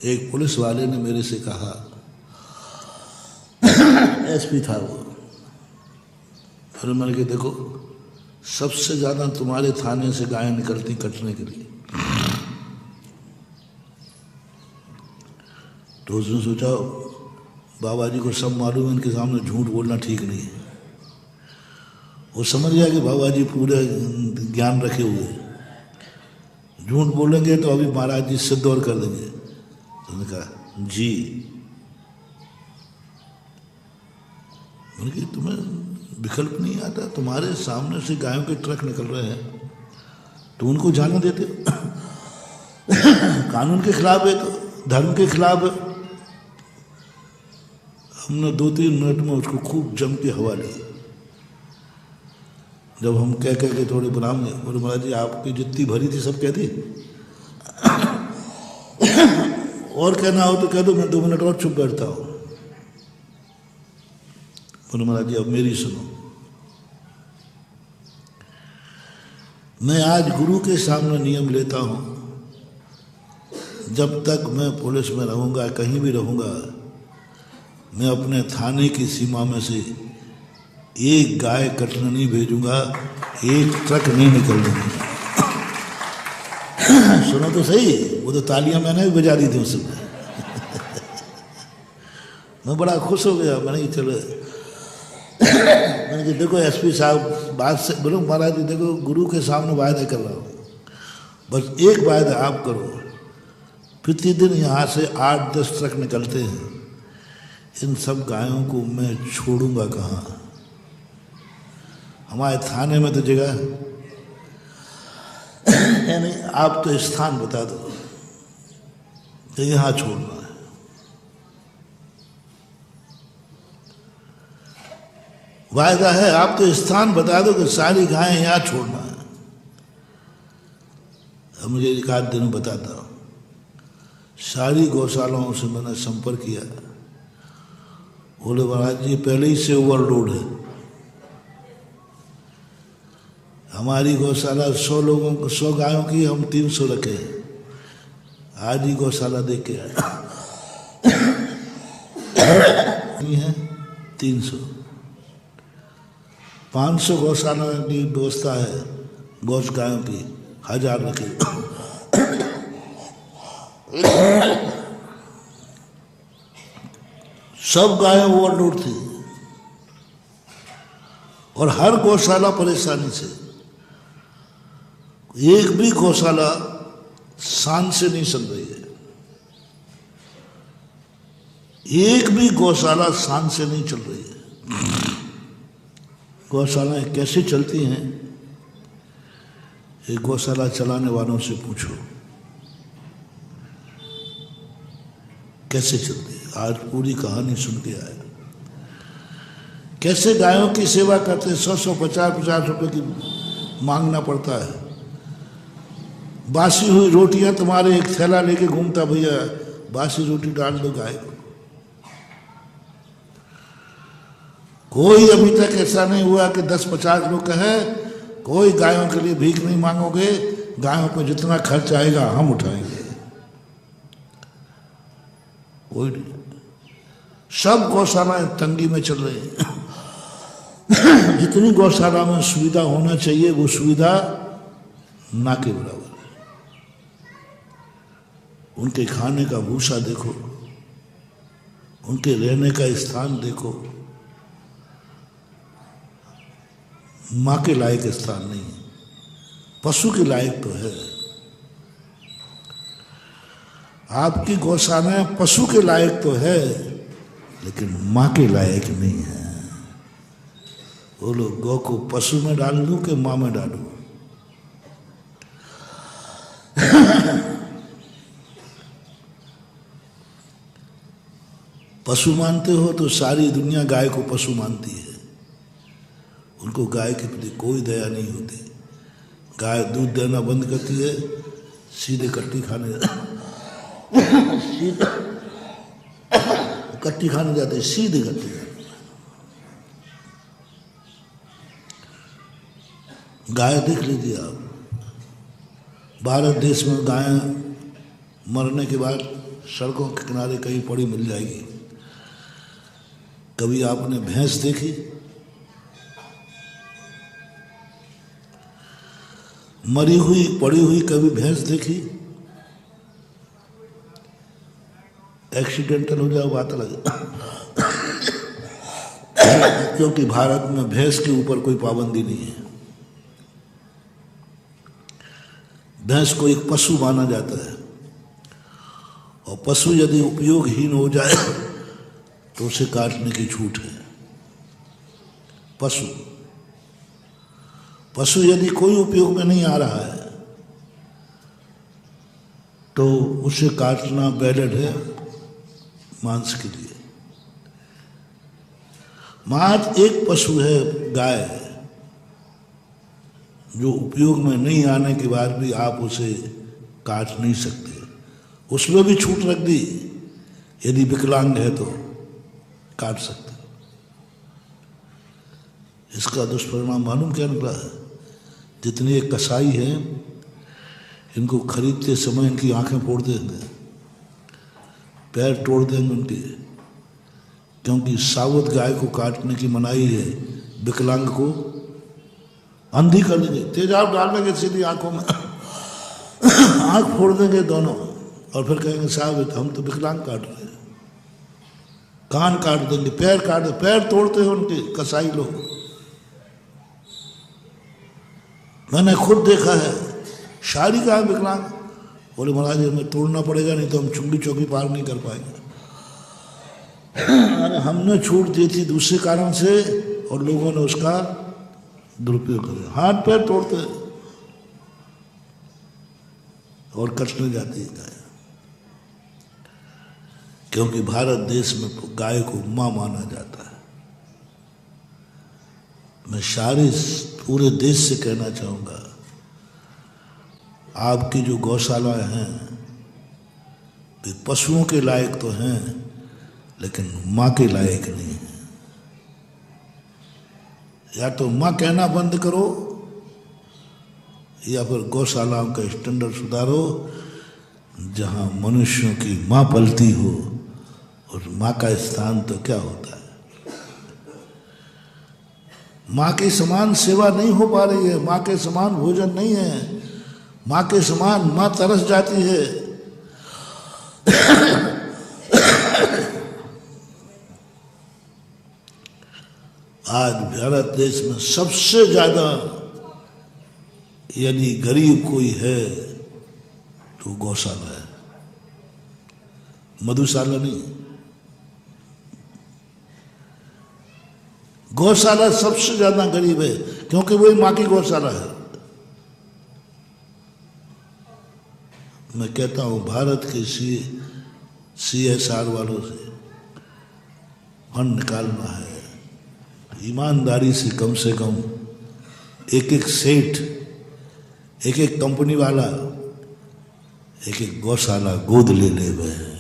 एक पुलिस वाले ने मेरे से कहा, एसपी था वो, फिर मैंने कहा देखो सबसे ज़्यादा तुम्हारे थाने से गायें निकलती कटने के लिए। तो उसने सोचा बाबा जी को सब मालूम है, इनके सामने झूठ बोलना ठीक नहीं है। वो समझ गया कि बाबा जी पूरे ज्ञान रखे हुए, झूठ बोलेंगे तो अभी महाराज जी सिद्ध और कर देंगे। तो उसने कहा जी, मैंने कहा तुम्हें विकल्प नहीं आता, तुम्हारे सामने से गायों के ट्रक निकल रहे हैं तो उनको जाने देते हो? कानून के खिलाफ है, तो धर्म के खिलाफ है। हमने 2-3 मिनट में उसको खूब जम के हवा ली। जब हम कह के थोड़े बनाएंगे, बोले महाराज जी आपकी जितनी भरी थी सब कह दी, और कहना हो तो कह दो, मैं 2 मिनट और चुप बैठता हूँ। बोले महाराज जी अब मेरी सुनो, मैं आज गुरु के सामने नियम लेता हूँ, जब तक मैं पुलिस में रहूँगा, कहीं भी रहूँगा, मैं अपने थाने की सीमा में से एक गाय कटने नहीं भेजूंगा, एक ट्रक नहीं निकलने दूंगा। सुनो तो सही, वो तो तालियां मैंने भी बजा दी थी उस समय। मैं बड़ा खुश हो गया। मैंने कहा चलो, मैंने कहा देखो एसपी साहब बात से बोलो, महाराज जी देखो गुरु के सामने वायदा कर रहा हूँ, बस एक वायदा आप करो, प्रतिदिन यहाँ से 8-10 ट्रक निकलते हैं, इन सब गायों को मैं छोड़ूंगा कहाँ? हमारे थाने में तो जगह है नहीं, आप तो स्थान बता दो तो यहाँ छोड़ना है। वायदा है, आप तो स्थान बता दो कि सारी गायें यहाँ छोड़ना है। अब मुझे 1-8 दिन बताता हूँ। सारी गौशालाओं से मैंने संपर्क किया, बोले महाराज जी पहले ही से ओवरलोड है, हमारी गौशाला 100 लोगों को 100 गायों की हम 300 रखे हैं, आज ही गौशाला देख के आए है 300, 500 गौशाला की व्यवस्था है, गौश गायों की 1000 रखे। सब गायें ओवरलोड थी और हर गौशाला परेशानी से, एक भी गौशाला शान से नहीं चल रही है, एक भी गौशाला शान से नहीं चल रही है। गौशालाएं कैसे चलती हैं, एक गौशाला चलाने वालों से पूछो कैसे चलती है। आज पूरी कहानी सुन के आया, कैसे गायों की सेवा करते, 100-100, 50-50 रुपए की मांगना पड़ता है। बासी हुई रोटियां तुम्हारे एक थैला लेके घूमता, भैया बासी रोटी डाल दो गाय को। कोई अभी तक ऐसा नहीं हुआ कि 10-50 लोग कहे कोई गायों के लिए भीख नहीं मांगोगे, गायों पर जितना खर्च आएगा हम उठाएंगे। कोई नहीं, सब गौशालाएं तंगी में चल रही हैं। जितनी गौशाला में सुविधा होना चाहिए वो सुविधा ना के बराबर है। उनके खाने का भूसा देखो, उनके रहने का स्थान देखो, माँ के लायक स्थान नहीं है, पशु के लायक तो है। आपकी गौशाला पशु के लायक तो है, लेकिन माँ के लायक नहीं है। बोलो गौ को पशु में डाल दूं कि माँ में डालूं? पशु मानते हो तो सारी दुनिया गाय को पशु मानती है, उनको गाय के प्रति कोई दया नहीं होती। गाय दूध देना बंद करती है, सीधे कट्टी खाने सीधे कट्टी खाने जाते हैं, सीधे कट्टी खाने। गाय देख लीजिए आप, भारत देश में गाय मरने के बाद सड़कों के किनारे कहीं पड़ी मिल जाएगी। कभी आपने भैंस देखी? मरी हुई पड़ी हुई कभी भैंस देखी? एक्सीडेंटल हो जाए बात अलग क्योंकि भारत में भैंस के ऊपर कोई पाबंदी नहीं है। भैंस को एक पशु माना जाता है, और पशु यदि उपयोगहीन हो जाए तो उसे काटने की छूट है। पशु यदि कोई उपयोग में नहीं आ रहा है तो उसे काटना बैलेड है मांस के लिए। मात्र एक पशु है गाय, जो उपयोग में नहीं आने के बाद भी आप उसे काट नहीं सकते। उसमें भी छूट रख दी, यदि विकलांग है तो काट सकते। इसका दुष्परिणाम मालूम क्या निकला है? जितने ये कसाई हैं, इनको खरीदते समय इनकी आंखें फोड़ देंगे, पैर तोड़ देंगे उनके, क्योंकि सावध गाय को काटने की मनाही है। विकलांग को अंधी कर देंगे, तेजाब डाल देंगे सीधी आंखों में आंख फोड़ देंगे दोनों, और फिर कहेंगे साहब हम तो विकलांग काट रहे हैं। कान काट देंगे, पैर काट देंगे, पैर तोड़ते हैं उनके कसाई लोग। मैंने खुद देखा है। शादी का विकलांग बोले महाराज हमें तोड़ना पड़ेगा, नहीं तो हम चुंगी चौकी पार नहीं कर पाएंगे। अरे हमने छूट दी थी दूसरे कारण से, और लोगों ने उसका दुरुपयोग कर दिया। हाथ पैर तोड़ते और कटने जाती है गाय, क्योंकि भारत देश में गाय को मां माना जाता है। मैं सारे पूरे देश से कहना चाहूँगा, आपकी जो गौशालाएं हैं वे पशुओं के लायक तो हैं, लेकिन माँ के लायक नहीं है। या तो माँ कहना बंद करो, या फिर गौशालाओं का स्टैंडर्ड सुधारो, जहाँ मनुष्यों की माँ पलती हो। और माँ का स्थान तो क्या होता है? माँ के समान सेवा नहीं हो पा रही है, माँ के समान भोजन नहीं है, माँ के समान माँ तरस जाती है। आज भारत देश में सबसे ज्यादा यदि गरीब कोई है तो गौशाला है, मधुशाला नहीं। गौशाला सबसे ज्यादा गरीब है, क्योंकि वही माँ की गौशाला है। मैं कहता हूं भारत के CSR वालों से फंड निकालना है, ईमानदारी से कम एक एक सेठ, एक एक कंपनी वाला एक एक गौशाला गोद ले हुए हैं।